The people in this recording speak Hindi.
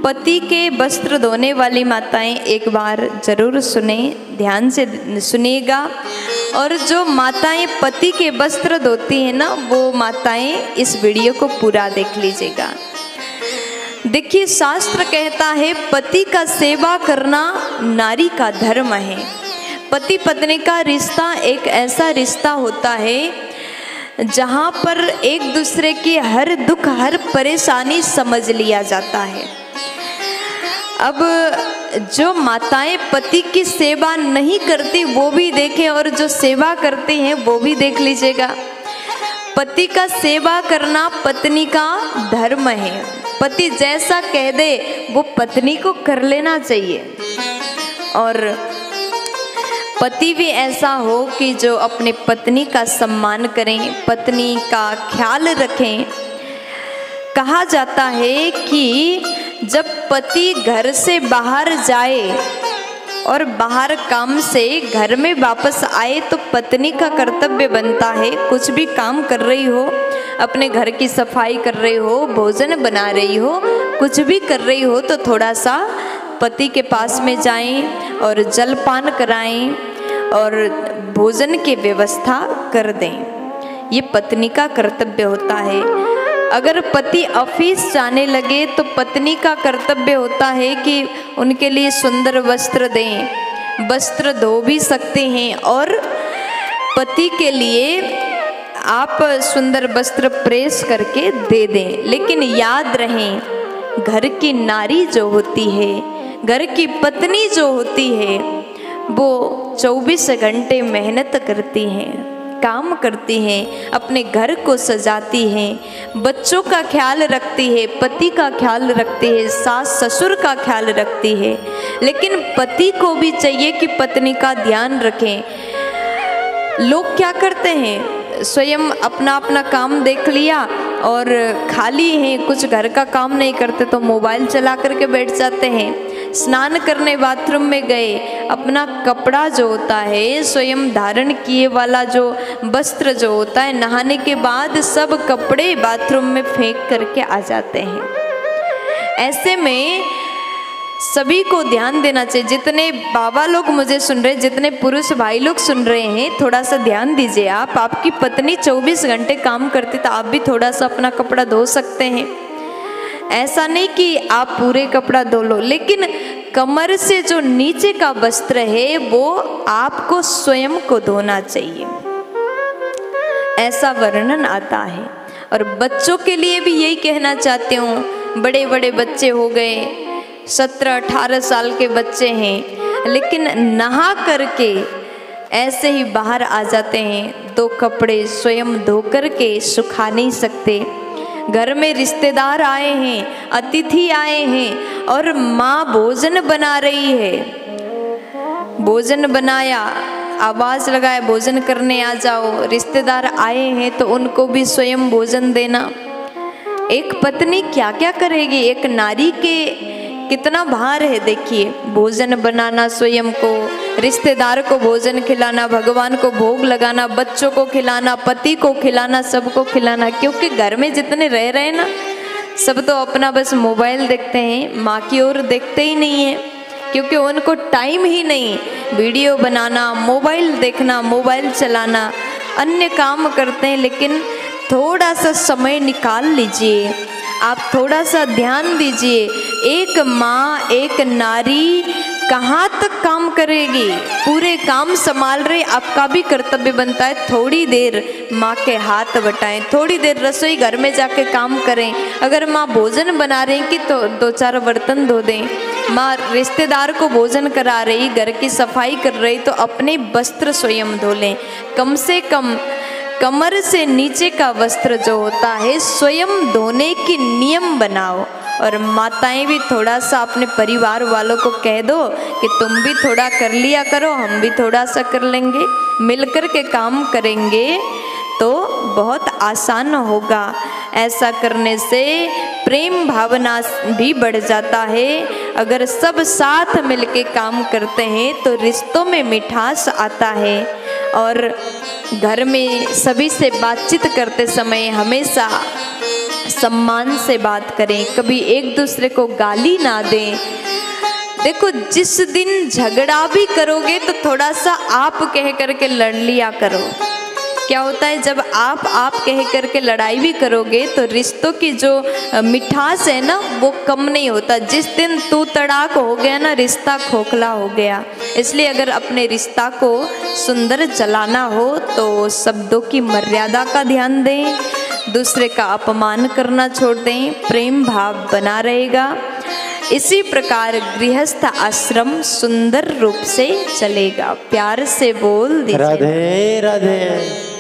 पति के वस्त्र धोने वाली माताएं एक बार जरूर सुने, ध्यान से सुनिएगा। और जो माताएं पति के वस्त्र धोती हैं ना, वो माताएं इस वीडियो को पूरा देख लीजिएगा। देखिए, शास्त्र कहता है पति का सेवा करना नारी का धर्म है। पति पत्नी का रिश्ता एक ऐसा रिश्ता होता है जहाँ पर एक दूसरे की हर दुख हर परेशानी समझ लिया जाता है। अब जो माताएं पति की सेवा नहीं करती वो भी देखें, और जो सेवा करती हैं वो भी देख लीजिएगा। पति का सेवा करना पत्नी का धर्म है। पति जैसा कह दे वो पत्नी को कर लेना चाहिए। और पति भी ऐसा हो कि जो अपने पत्नी का सम्मान करें, पत्नी का ख्याल रखें। कहा जाता है कि जब पति घर से बाहर जाए और बाहर काम से घर में वापस आए तो पत्नी का कर्तव्य बनता है, कुछ भी काम कर रही हो, अपने घर की सफाई कर रही हो, भोजन बना रही हो, कुछ भी कर रही हो, तो थोड़ा सा पति के पास में जाएं और जलपान कराएं और भोजन की व्यवस्था कर दें। ये पत्नी का कर्तव्य होता है। अगर पति ऑफिस जाने लगे तो पत्नी का कर्तव्य होता है कि उनके लिए सुंदर वस्त्र दें। वस्त्र धो भी सकते हैं और पति के लिए आप सुंदर वस्त्र प्रेस करके दे दें। लेकिन याद रहें, घर की नारी जो होती है, घर की पत्नी जो होती है, वो 24 घंटे मेहनत करती हैं, काम करती हैं, अपने घर को सजाती हैं, बच्चों का ख्याल रखती है, पति का ख्याल रखती है, सास ससुर का ख्याल रखती है। लेकिन पति को भी चाहिए कि पत्नी का ध्यान रखें। लोग क्या करते हैं, स्वयं अपना अपना काम देख लिया और खाली हैं, कुछ घर का काम नहीं करते तो मोबाइल चला करके बैठ जाते हैं। स्नान करने बाथरूम में गए, अपना कपड़ा जो होता है, स्वयं धारण किए वाला जो वस्त्र जो होता है, नहाने के बाद सब कपड़े बाथरूम में फेंक करके आ जाते हैं। ऐसे में सभी को ध्यान देना चाहिए। जितने बाबा लोग मुझे सुन रहे हैं, जितने पुरुष भाई लोग सुन रहे हैं, थोड़ा सा ध्यान दीजिए। आप, आपकी पत्नी 24 घंटे काम करती तो आप भी थोड़ा सा अपना कपड़ा धो सकते हैं। ऐसा नहीं कि आप पूरे कपड़ा धो लो, लेकिन कमर से जो नीचे का वस्त्र है वो आपको स्वयं को धोना चाहिए, ऐसा वर्णन आता है। और बच्चों के लिए भी यही कहना चाहती हूँ। बड़े बड़े बच्चे हो गए, 17-18 साल के बच्चे हैं, लेकिन नहा करके ऐसे ही बाहर आ जाते हैं, 2 कपड़े स्वयं धो करके सुखा नहीं सकते। घर में रिश्तेदार आए हैं, अतिथि आए हैं और माँ भोजन बना रही है, भोजन बनाया, आवाज़ लगाया भोजन करने आ जाओ, रिश्तेदार आए हैं तो उनको भी स्वयं भोजन देना। एक पत्नी क्या क्या करेगी, एक नारी के कितना भार है। देखिए, भोजन बनाना स्वयं को, रिश्तेदार को भोजन खिलाना, भगवान को भोग लगाना, बच्चों को खिलाना, पति को खिलाना, सबको खिलाना। क्योंकि घर में जितने रह रहे हैं ना, सब तो अपना बस मोबाइल देखते हैं, माँ की ओर देखते ही नहीं है, क्योंकि उनको टाइम ही नहीं। वीडियो बनाना, मोबाइल देखना, मोबाइल चलाना, अन्य काम करते हैं। लेकिन थोड़ा सा समय निकाल लीजिए, आप थोड़ा सा ध्यान दीजिए। एक माँ, एक नारी कहाँ तक काम करेगी, पूरे काम संभाल रहे। आपका भी कर्तव्य बनता है थोड़ी देर माँ के हाथ बटाएं, थोड़ी देर रसोई घर में जाके काम करें। अगर माँ भोजन बना रही कि तो 2-4 बर्तन धो दें। माँ रिश्तेदार को भोजन करा रही, घर की सफाई कर रही, तो अपने वस्त्र स्वयं धो लें। कम से कम कमर से नीचे का वस्त्र जो होता है स्वयं धोने की नियम बनाओ। और माताएं भी थोड़ा सा अपने परिवार वालों को कह दो कि तुम भी थोड़ा कर लिया करो, हम भी थोड़ा सा कर लेंगे, मिलकर के काम करेंगे तो बहुत आसान होगा। ऐसा करने से प्रेम भावना भी बढ़ जाता है। अगर सब साथ मिलके काम करते हैं तो रिश्तों में मिठास आता है। और घर में सभी से बातचीत करते समय हमेशा सम्मान से बात करें, कभी एक दूसरे को गाली ना दें। देखो जिस दिन झगड़ा भी करोगे तो थोड़ा सा आप कह करके लड़ लिया करो। क्या होता है जब आप कह करके लड़ाई भी करोगे तो रिश्तों की जो मिठास है ना वो कम नहीं होता। जिस दिन तू तड़ाक हो गया ना, रिश्ता खोखला हो गया। इसलिए अगर अपने रिश्ता को सुंदर चलाना हो तो शब्दों की मर्यादा का ध्यान दें, दूसरे का अपमान करना छोड़ दें, प्रेम भाव बना रहेगा। इसी प्रकार गृहस्थ आश्रम सुंदर रूप से चलेगा। प्यार से बोल दीजिए राधे राधे।